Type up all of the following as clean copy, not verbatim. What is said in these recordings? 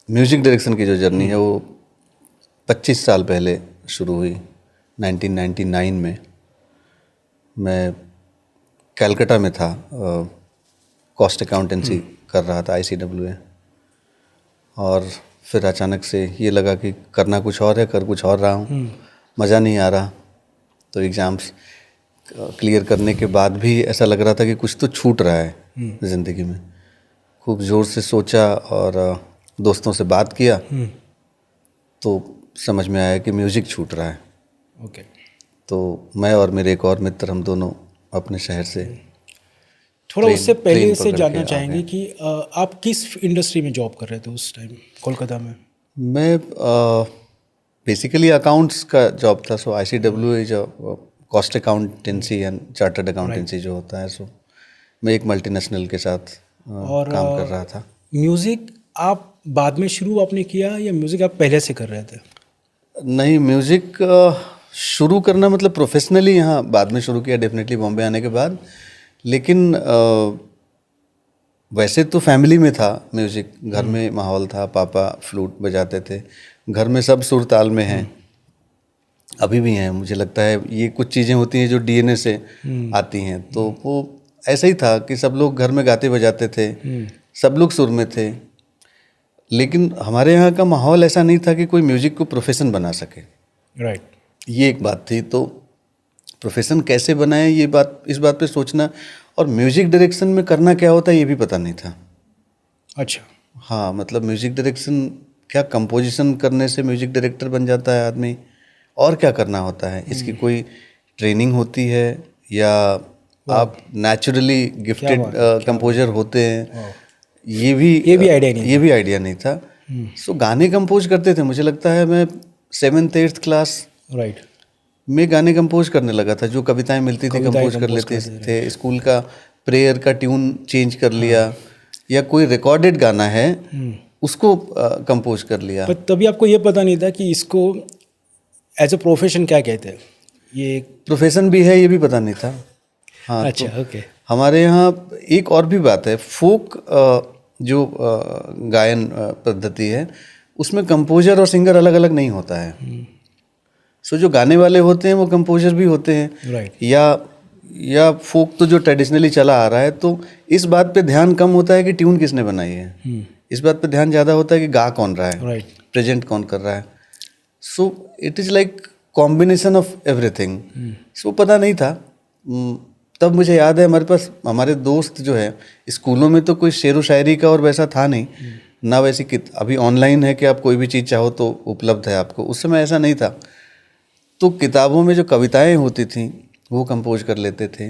Music direction की जो journey है वो 25 साल पहले शुरू हुई। 1999 में मैं कलकत्ता में था, कॉस्ट अकाउंटेंसी कर रहा था ICWA, और फिर अचानक से ये लगा कि करना कुछ और है, कर कुछ और रहा हूँ, मज़ा नहीं आ रहा। तो एग्ज़ाम्स क्लियर करने के बाद भी ऐसा लग रहा था कि कुछ तो छूट रहा है ज़िंदगी में। खूब ज़ोर से सोचा और दोस्तों से बात किया तो समझ में आया कि म्यूज़िक छूट रहा है। ओके। तो मैं और मेरे एक और मित्र, हम दोनों अपने शहर से थोड़ा उससे पहले से पकड़ जानना के आ चाहेंगे गए। कि आप किस इंडस्ट्री में जॉब कर रहे थे उस टाइम कोलकाता में? मैं बेसिकली अकाउंट्स का जॉब था। सो ICWA जो cost accountancy and chartered accountancy जो होता है, सो मैं एक मल्टीनेशनल के साथ और काम कर रहा था। म्यूज़िक आप बाद में शुरू आपने किया या म्यूज़िक आप पहले से कर रहे थे? नहीं, म्यूज़िक शुरू करना मतलब प्रोफेशनली यहाँ बाद में शुरू किया, डेफिनेटली बॉम्बे आने के बाद। लेकिन वैसे तो फैमिली में था म्यूज़िक, घर में माहौल था, पापा फ्लूट बजाते थे, घर में सब सुर ताल में हैं, अभी भी हैं। मुझे लगता है ये कुछ चीज़ें होती हैं जो DNA से आती हैं। तो वो ऐसा ही था कि सब लोग घर में गाते बजाते थे, सब लोग सुर में थे। लेकिन हमारे यहाँ का माहौल ऐसा नहीं था कि कोई म्यूज़िक को प्रोफेशन बना सके। राइट। ये एक बात थी। तो प्रोफेशन कैसे बनाए, ये बात, इस बात पे सोचना, और म्यूज़िक डायरेक्शन में करना क्या होता है ये भी पता नहीं था। अच्छा। हाँ, मतलब म्यूज़िक डायरेक्शन क्या, कंपोजिशन करने से म्यूज़िक डायरेक्टर बन जाता है आदमी, और क्या करना होता है, इसकी कोई ट्रेनिंग होती है या आप नेचुरली गिफ्टेड कंपोजर होते हैं, ये भी आइडिया नहीं था। सो गाने कंपोज करते थे। मुझे लगता है मैं 7th 8th क्लास राइट में गाने कंपोज करने लगा था। जो कविताएं मिलती थी कंपोज कर लेते थे। स्कूल का प्रेयर का ट्यून चेंज कर लिया, या कोई रिकॉर्डेड गाना है उसको कंपोज कर लिया। पर तभी आपको ये पता नहीं था कि इसको एज अ प्रोफेशन क्या कहते हैं, ये प्रोफेशन भी है ये भी पता नहीं था। हाँ, अच्छा, तो ओके। हमारे यहाँ एक और भी बात है, फोक जो गायन पद्धति है उसमें कंपोजर और सिंगर अलग अलग नहीं होता है। सो जो गाने वाले होते हैं वो कंपोजर भी होते हैं। राइट। या फोक तो जो ट्रेडिशनली चला आ रहा है, तो इस बात पे ध्यान कम होता है कि ट्यून किसने बनाई है, इस बात पे ध्यान ज़्यादा होता है कि गा कौन रहा है, राइट। प्रेजेंट कौन कर रहा है। So it is like combination of everything. So पता नहीं था। तब मुझे याद है हमारे पास, हमारे दोस्त जो है, स्कूलों में तो कोई शेर व शायरी का और वैसा था नहीं ना, वैसी अभी ऑनलाइन है कि आप कोई भी चीज़ चाहो तो उपलब्ध है आपको, उस समय ऐसा नहीं था। तो किताबों में जो कविताएं होती थीं वो कंपोज कर लेते थे।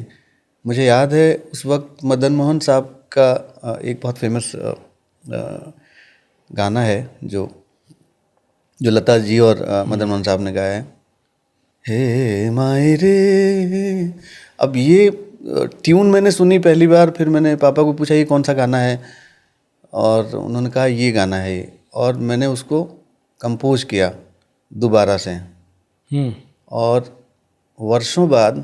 मुझे याद है उस वक्त मदन मोहन साहब का एक बहुत फेमस गाना है जो लता जी और मदन मोहन साहब ने गाया है, हे माए रे। अब ये ट्यून मैंने सुनी पहली बार, फिर मैंने पापा को पूछा ये कौन सा गाना है, और उन्होंने कहा ये गाना है ये, और मैंने उसको कंपोज किया दोबारा से। और वर्षों बाद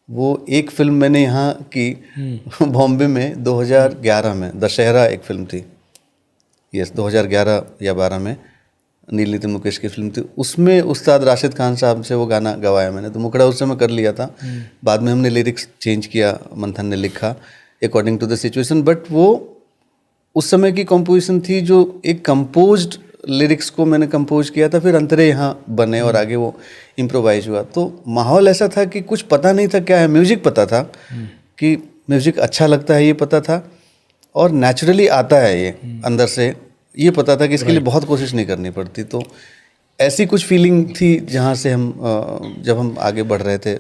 वो एक फिल्म मैंने यहाँ की बॉम्बे में 2011 में, दशहरा एक फिल्म थी, यस 2011 या 12 में, नील नितिन मुकेश की फिल्म थी, उसमें उस्ताद राशिद खान साहब से वो गाना गवाया मैंने। तो मुखड़ा उस समय कर लिया था, बाद में हमने लिरिक्स चेंज किया, मंथन ने लिखा according to the situation, but वो उस समय की कंपोजिशन थी जो एक कंपोज्ड लिरिक्स को मैंने कंपोज किया था, फिर अंतरे यहाँ बने और आगे वो इम्प्रोवाइज हुआ। तो माहौल ऐसा था कि कुछ पता नहीं था क्या है। म्यूज़िक पता था कि म्यूज़िक अच्छा लगता है, ये पता था, और नेचुरली आता है ये अंदर से, ये पता था कि इसके लिए बहुत कोशिश नहीं करनी पड़ती। तो ऐसी कुछ फीलिंग थी जहाँ से हम जब हम आगे बढ़ रहे थे